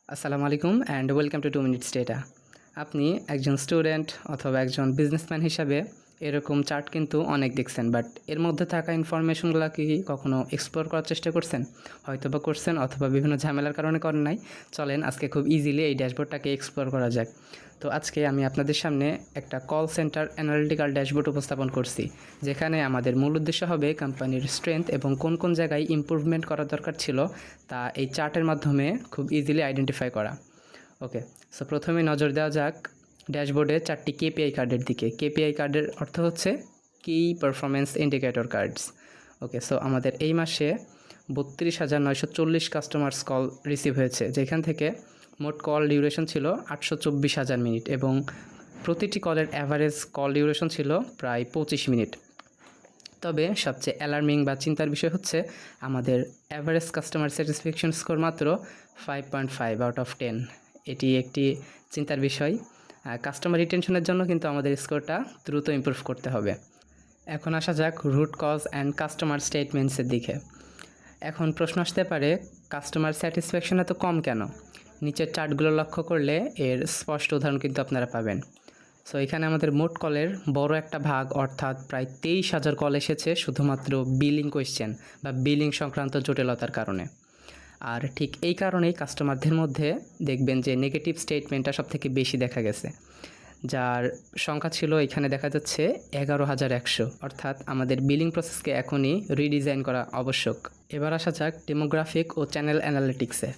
আসসালামু আলাইকুম and welcome to 2 minutes data. আপনি একজন স্টুডেন্ট অথবা একজন বিজনেসম্যান হিসাবে এরকম চার্ট কিন্তু অনেক দেখছেন, বাট এর মধ্যে থাকা ইনফরমেশনগুলো কি কখনো এক্সপ্লোর করার চেষ্টা করছেন? হয়তো বা করছেন অথবা বিভিন্ন ঝামেলার কারণে করেন নাই। চলেন আজকে খুব ইজিলি এই ড্যাশবোর্ডটাকে এক্সপ্লোর করা যাক। তো আজকে আমি আপনাদের সামনে একটা কল সেন্টার অ্যানালিটিক্যাল ড্যাশবোর্ড উপস্থাপন করছি, যেখানে আমাদের মূল উদ্দেশ্য হবে কোম্পানির স্ট্রেংথ এবং কোন কোন জায়গায় ইমপ্রুভমেন্ট করা দরকার ছিল তা এই চার্টের মাধ্যমে খুব ইজিলি আইডেন্টিফাই করা। ওকে, সো প্রথমে নজর দেওয়া যাক ড্যাশবোর্ডে 4টি কেপিআই কার্ডের দিকে। কেপিআই কার্ডের অর্থ হচ্ছে কি পারফরমেন্স ইন্ডিকেটর কার্ডস। ওকে, সো আমাদের এই মাসে 32,940 কাস্টমার্স কল রিসিভ হয়েছে, যেখান থেকে মোট কল ডিউরেশন ছিল 824,000 মিনিট এবং প্রতিটি কলের অ্যাভারেজ কল ডিউরেশন ছিল প্রায় 25 মিনিট। তবে সবচেয়ে অ্যালার্মিং বা চিন্তার বিষয় হচ্ছে আমাদের অ্যাভারেজ কাস্টমার স্যাটিসফ্যাকশন স্কোর মাত্র 5.5 আউট অফ 10। এটি একটি চিন্তার বিষয়। কাস্টমার রিটেনশনের জন্য কিন্তু আমাদের স্কোরটা দ্রুত ইমপ্রুভ করতে হবে। এখন আসা যাক রুট কজ অ্যান্ড কাস্টমার স্টেটমেন্টসের দিকে। এখন প্রশ্ন আসতে পারে, কাস্টমার স্যাটিসফ্যাকশন এত কম কেন? নিচের চার্টগুলো লক্ষ্য করলে এর স্পষ্ট উদাহরণ কিন্তু আপনারা পাবেন। সো এখানে আমাদের মোট কলের বড় একটা ভাগ অর্থাৎ প্রায় 23,000 কল এসেছে শুধুমাত্র বিলিং কোয়েশ্চেন বা বিলিং সংক্রান্ত জটিলতার কারণে। আর ঠিক এই কারণেই কাস্টমারদের মধ্যে দেখবেন যে নেগেটিভ স্টেটমেন্টটা সবথেকে বেশি দেখা গেছে, যার সংখ্যা ছিল এখানে দেখা যাচ্ছে 11,100। অর্থাৎ আমাদের বিলিং প্রসেসকে এখনই রিডিজাইন করা আবশ্যক। এবার আসা যাক ডেমোগ্রাফিক ও চ্যানেল অ্যানালিটিক্সে।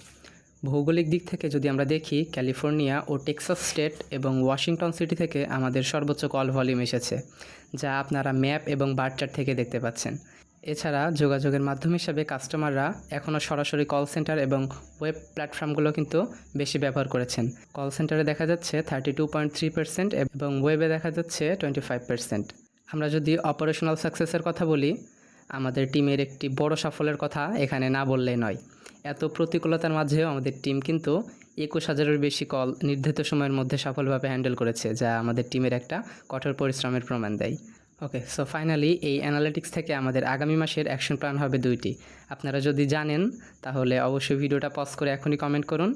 ভৌগোলিক দিক থেকে যদি আমরা দেখি, ক্যালিফোর্নিয়া ও টেক্সাস স্টেট এবং ওয়াশিংটন সিটি থেকে আমাদের সর্বোচ্চ কল ভলিউম এসেছে, যা আপনারা ম্যাপ এবং বার চার্ট থেকে দেখতে পাচ্ছেন। এছাড়া যোগাযোগের মাধ্যম হিসাবে কাস্টমাররা এখনও সরাসরি কল সেন্টার এবং ওয়েব প্ল্যাটফর্মগুলো কিন্তু বেশি ব্যবহার করেছেন। কল সেন্টারে দেখা যাচ্ছে 32.3% এবং ওয়েবে দেখা যাচ্ছে 25%। আমরা যদি অপারেশনাল সাকসেসের কথা বলি, আমাদের টিমের একটি বড় সাফল্যের কথা এখানে না বললেই নয়। এত প্রতিকূলতার মাঝেও আমাদের টিম কিন্তু 21,000-এর বেশি কল নির্ধারিত সময়ের মধ্যে সফলভাবে হ্যান্ডেল করেছে, যা আমাদের টিমের একটা কঠোর পরিশ্রমের প্রমাণ দেয়। ওকে, সো ফাইনালি এই অ্যানালিটিক্স থেকে আমাদের আগামী মাসের অ্যাকশন প্ল্যান হবে 2টি। আপনারা যদি জানেন তাহলে অবশ্যই ভিডিওটা পজ করে এখনই কমেন্ট করুন,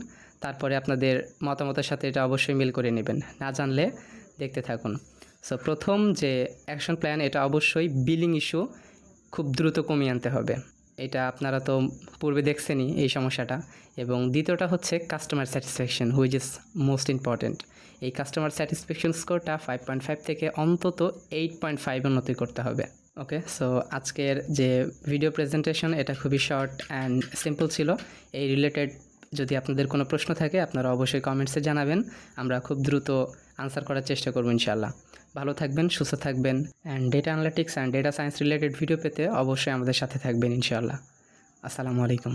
তারপরে আপনাদের মতামতের সাথে এটা অবশ্যই মিল করে নেবেন। না জানলে দেখতে থাকুন। সো প্রথম যে অ্যাকশন প্ল্যান, এটা অবশ্যই বিলিং ইস্যু খুব দ্রুত কমিয়ে আনতে হবে। এটা আপনারা তো পূর্বে দেখছেনই এই সমস্যাটা। এবং দ্বিতীয়টা হচ্ছে customer satisfaction, which is most important. এই কাস্টমার স্যাটিসফ্যাকশন স্কোরটা 5.5 থেকে অন্তত 8.5 উন্নতি করতে হবে। ওকে, সো আজকের যে ভিডিও প্রেজেন্টেশন এটা খুবই শর্ট অ্যান্ড সিম্পল ছিল। এই রিলেটেড যদি আপনাদের কোনো প্রশ্ন থাকে আপনারা অবশ্যই কমেন্টসে জানাবেন, আমরা খুব দ্রুত আনসার করার চেষ্টা করব ইনশাআল্লাহ। ভালো থাকবেন, সুস্থ থাকবেন, and data analytics and data science related video পেতে অবশ্যই আমাদের সাথে থাকবেন ইনশাআল্লাহ। আসসালামু আলাইকুম।